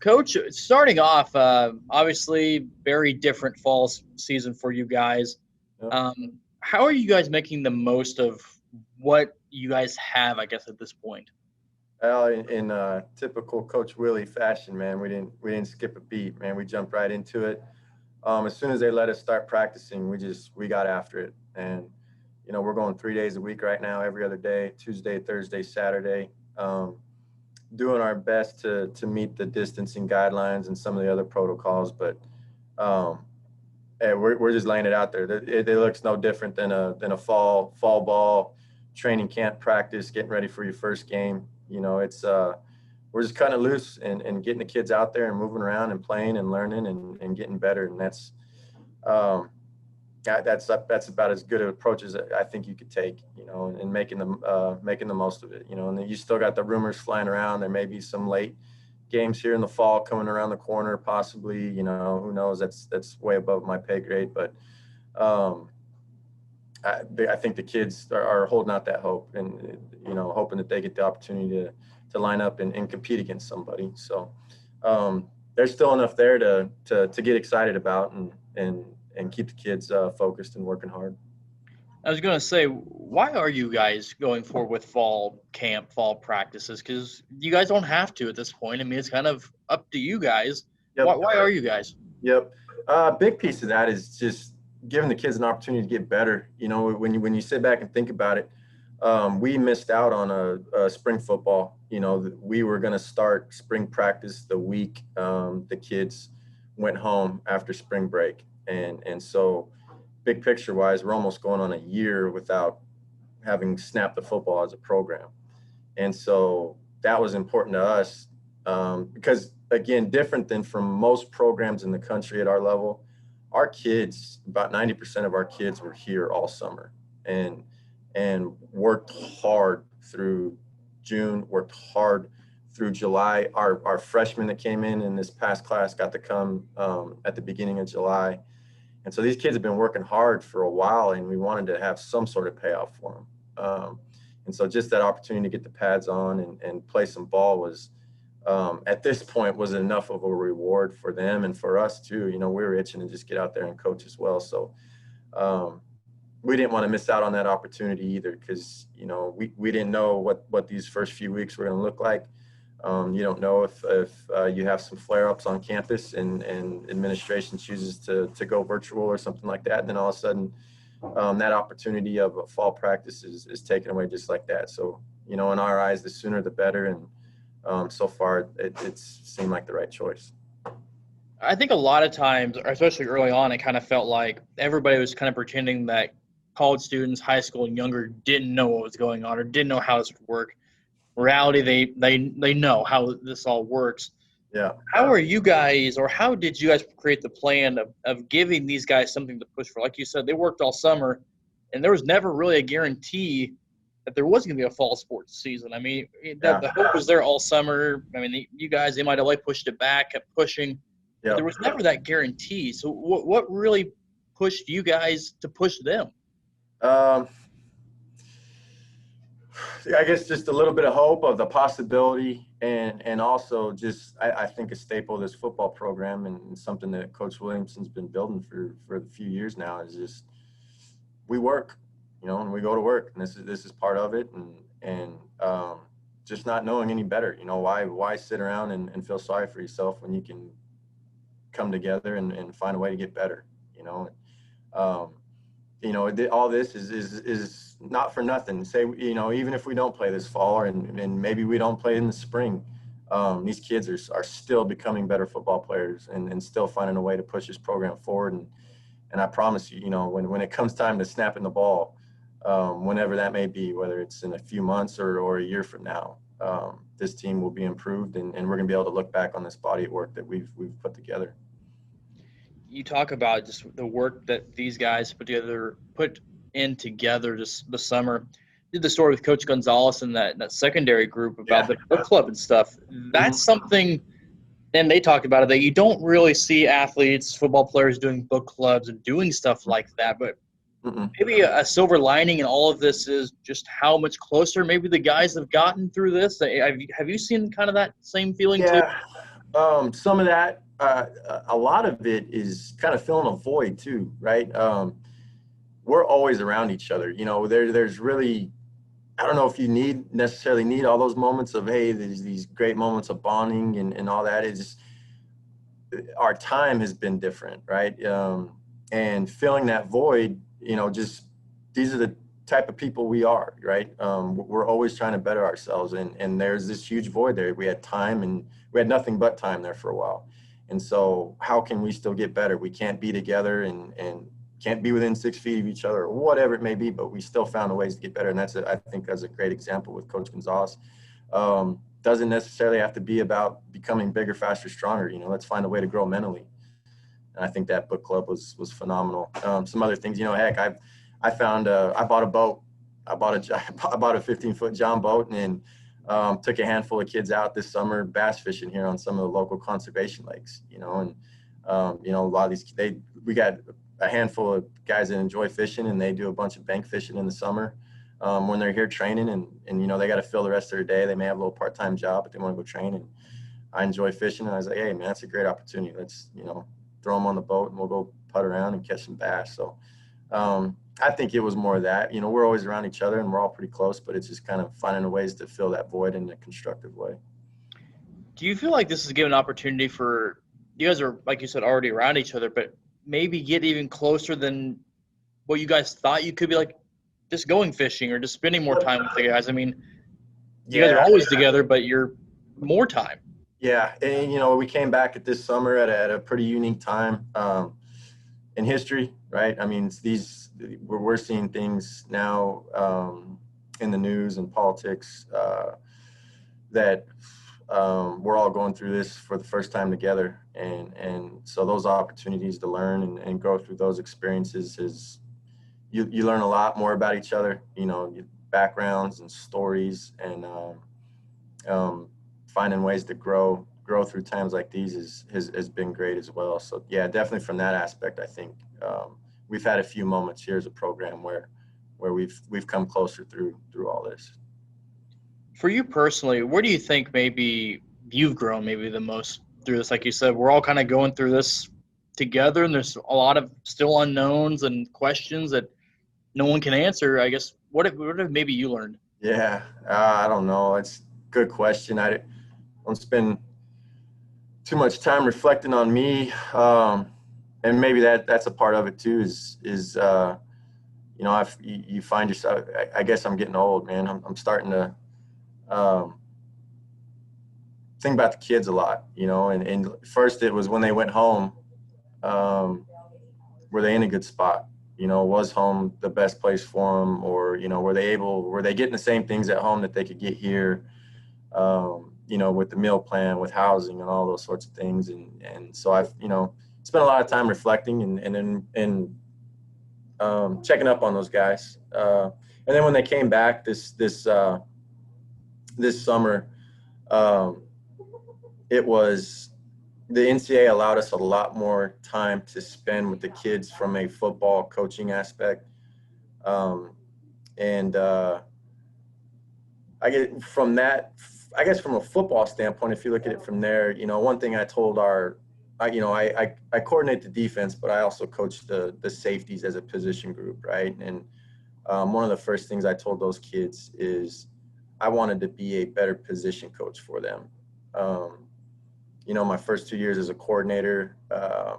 Coach, starting off, obviously very different fall season for you guys. Yep. How are you guys making the most of what you guys have, I guess, at this point? Well, in typical Coach Willie fashion, man, we didn't skip a beat, man. We jumped right into it. As soon as they let us start practicing, we got after it, and we're going 3 days a week right now, every other day, Tuesday, Thursday, Saturday, doing our best to meet the distancing guidelines and some of the other protocols, but um, we're just laying it out there. It looks no different than a fall ball training camp practice, getting ready for your first game. It's we're just cutting it loose and getting the kids out there and moving around and playing and learning and getting better. And um, that's about as good an approach as I think you could take, and making the most of it, and then you still got the rumors flying around. There may be some late games here in the fall coming around the corner, possibly, who knows? That's way above my pay grade, but um, I think the kids are holding out that hope and, hoping that they get the opportunity to line up and compete against somebody. So there's still enough there to get excited about and keep the kids focused and working hard. I was going to say, why are you guys going forward with fall camp, fall practices? Because you guys don't have to at this point. I mean, it's kind of up to you guys. Why, Yep. why are you guys? Yep. Big piece of that is just giving the kids an opportunity to get better. When you sit back and think about it, we missed out on a spring football. We were going to start spring practice the week the kids went home after spring break, and so big picture wise, we're almost going on a year without having snapped the football as a program. And so that was important to us, because, again, different than from most programs in the country at our level, our kids, about 90% of our kids were here all summer and worked hard through June, worked hard through July. Our freshmen that came in this past class got to come at the beginning of July. And so these kids have been working hard for a while, and we wanted to have some sort of payoff for them. And so just that opportunity to get the pads on and play some ball was, at this point, was enough of a reward for them and for us too. We were itching to just get out there and coach as well. So we didn't want to miss out on that opportunity either, because we didn't know what these first few weeks were going to look like. You don't know if you have some flare-ups on campus and administration chooses to go virtual or something like that. And then all of a sudden, that opportunity of a fall practice is taken away just like that. So, in our eyes, the sooner the better. And so far, it's seemed like the right choice. I think a lot of times, or especially early on, it kind of felt like everybody was kind of pretending that college students, high school and younger, didn't know what was going on or didn't know how this would work. Reality, they know how this all works. Yeah. How are you guys, or how did you guys create the plan of giving these guys something to push for? Like you said, they worked all summer, and there was never really a guarantee that there was going to be a fall sports season. I mean, the hope was there all summer. I mean, you guys, they might have pushed it back, kept pushing. Yeah. But there was never that guarantee. So what really pushed you guys to push them? I guess just a little bit of hope of the possibility, and also just I think a staple of this football program and something that Coach Williamson's been building for a few years now is just we work, and we go to work, and this is part of it, and just not knowing any better. Why sit around and feel sorry for yourself when you can come together and find a way to get better. All this is not for nothing. Say, even if we don't play this fall and maybe we don't play in the spring, these kids are still becoming better football players and still finding a way to push this program forward. And I promise you, when it comes time to snapping the ball, whenever that may be, whether it's in a few months or a year from now, this team will be improved, and we're going to be able to look back on this body of work that we've put together. You talk about just the work that these guys put in together just the summer. Did the story with Coach Gonzalez and that secondary group about the book club and stuff. That's something, and they talked about it, that you don't really see athletes, football players doing book clubs and doing stuff like that. But maybe a silver lining in all of this is just how much closer maybe the guys have gotten through this. Have you seen kind of that same feeling too? Some of that, a lot of it is kind of filling a void too, right? We're always around each other. There's really, I don't know if you necessarily need all those moments of, hey, there's these great moments of bonding and all that. Is our time has been different, right? And filling that void, just these are the type of people we are, right? We're always trying to better ourselves, and there's this huge void there. We had time, and we had nothing but time there for a while. And so, how can we still get better? We can't be together and can't be within 6 feet of each other, or whatever it may be, but we still found a ways to get better. And I think that's a great example with Coach Gonzalez. Doesn't necessarily have to be about becoming bigger, faster, stronger. Let's find a way to grow mentally. And I think that book club was phenomenal. Some other things, heck, I found I bought a boat. I bought a 15-foot John boat, and took a handful of kids out this summer bass fishing here on some of the local conservation lakes. And a lot of these we got a handful of guys that enjoy fishing, and they do a bunch of bank fishing in the summer. When they're here training, and they got to fill the rest of their day. They may have a little part-time job, but they want to go train. And I enjoy fishing, and I was like, hey man, that's a great opportunity. Let's throw them on the boat, and we'll go putt around and catch some bass. So I think it was more of that. We're always around each other, and we're all pretty close, but it's just kind of finding ways to fill that void in a constructive way. Do you feel like this is given an opportunity for you guys are, like you said, already around each other, but maybe get even closer than what you guys thought you could be, like just going fishing or just spending more time with the guys? I mean, you guys are always together, but you're more time. Yeah, and we came back at this summer at a pretty unique time in history, right? I mean, we're seeing things now in the news and politics that we're all going through this for the first time together, and so those opportunities to learn and go through those experiences is you learn a lot more about each other, backgrounds and stories, and finding ways to grow through times like these has been great as well. So yeah, definitely from that aspect, I think we've had a few moments here as a program where we've come closer through all this. For you personally, where do you think maybe you've grown maybe the most through this? Like you said, we're all kind of going through this together, and there's a lot of still unknowns and questions that no one can answer. I guess what have maybe you learned? Yeah, I don't know. It's a good question. I don't spend too much time reflecting on me, and maybe that's a part of it too. Is you find yourself. I guess I'm getting old, man. I'm starting to think about the kids a lot, and first it was when they went home, were they in a good spot? Was home the best place for them, or were they getting the same things at home that they could get here? With the meal plan, with housing, and all those sorts of things, and so I've spent a lot of time reflecting and checking up on those guys, and then when they came back this summer, it was the NCAA allowed us a lot more time to spend with the kids from a football coaching aspect, and I get from that. I guess from a football standpoint, if you look at it from there, one thing I told I coordinate the defense, but I also coach the safeties as a position group, right? And one of the first things I told those kids is I wanted to be a better position coach for them. My first 2 years as a coordinator, I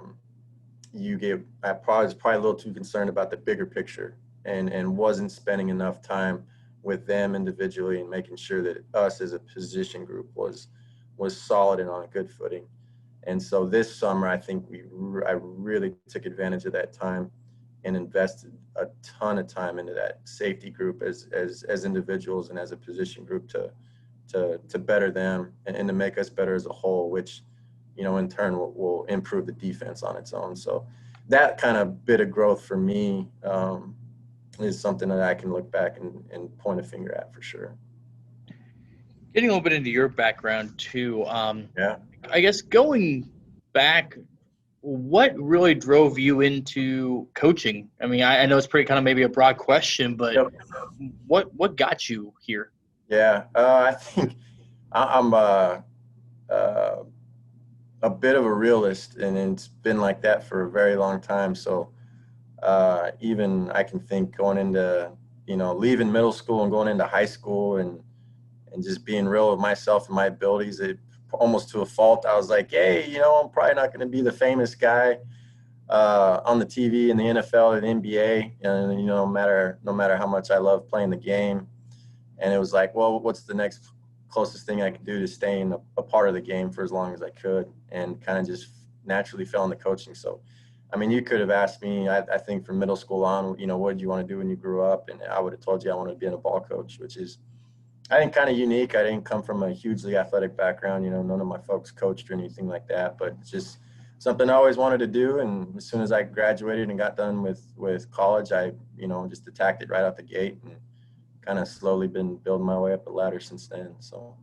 was probably a little too concerned about the bigger picture and wasn't spending enough time with them individually and making sure that us as a position group was solid and on a good footing. And so this summer, I think I really took advantage of that time and invested a ton of time into that safety group as individuals and as a position group to better them and to make us better as a whole, which, in turn will improve the defense on its own. So that kind of bit of growth for me is something that I can look back and point a finger at for sure. Getting a little bit into your background too. Yeah. I guess going back, what really drove you into coaching? I mean, I know it's pretty kind of maybe a broad question, but Yep. what got you here? Yeah, I think I'm a bit of a realist, and it's been like that for a very long time. So even I can think going into, leaving middle school and going into high school, and just being real with myself and my abilities, it almost to a fault. I was like, hey, I'm probably not going to be the famous guy on the TV in the NFL or the NBA, and no matter how much I love playing the game. And it was like, well, what's the next closest thing I could do to staying a part of the game for as long as I could, and kind of just naturally fell into coaching. So, I mean, you could have asked me, I think from middle school on, what did you want to do when you grew up? And I would have told you I wanted to be a ball coach, which is, I think, kind of unique. I didn't come from a hugely athletic background. None of my folks coached or anything like that, but it's just something I always wanted to do. And as soon as I graduated and got done with college, I, just attacked it right out the gate, and kind of slowly been building my way up the ladder since then. So,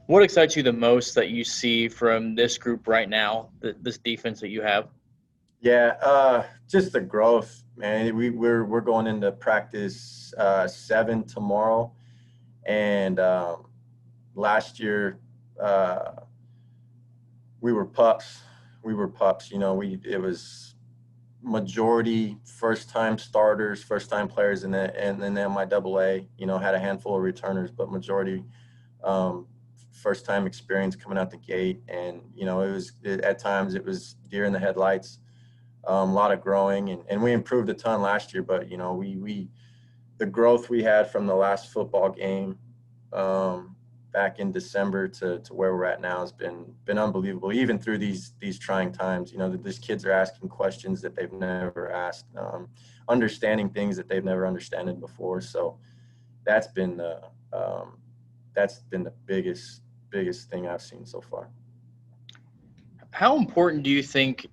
What excites you the most that you see from this group right now, this defense that you have? yeah, just the growth, man. We're going into practice 7 tomorrow, and last year uh, we were pups. We were pups. It was majority first time starters, first time players, and then MIAA. Had a handful of returners, but majority um, first time experience coming out the gate. And at times it was deer in the headlights. A lot of growing, and we improved a ton last year. But we the growth we had from the last football game back in December to where we're at now has been unbelievable. Even through these trying times, these kids are asking questions that they've never asked, understanding things that they've never understood before. So that's been um, that's been the biggest thing I've seen so far. How important do you think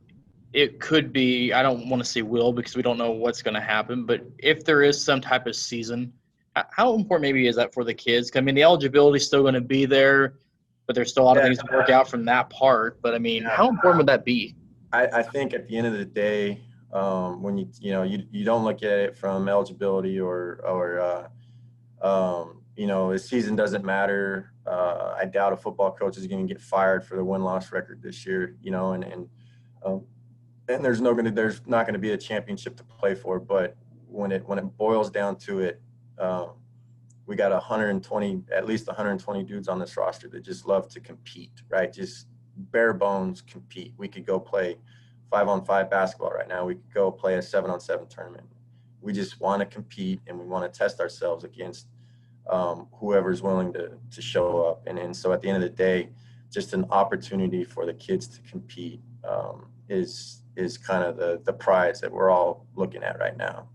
it could be? I don't want to say will because we don't know what's going to happen, but if there is some type of season, how important maybe is that for the kids? I mean, the eligibility is still going to be there, but there's still a lot of Yeah, things to work out from that part. But I mean, yeah. how important would that be? I think at the end of the day, when you don't look at it from eligibility or the season doesn't matter. I doubt a football coach is going to get fired for the win-loss record this year. Um, and there's not going to be a championship to play for. But when it boils down to it, um, we got 120, at least 120 dudes on this roster that just love to compete, right? Just bare bones compete. We could go play 5-on-5 basketball right now. We could go play a 7-on-7 tournament. We just want to compete, and we want to test ourselves against whoever's willing to show up. And so at the end of the day, just an opportunity for the kids to compete is kind of the prize that we're all looking at right now.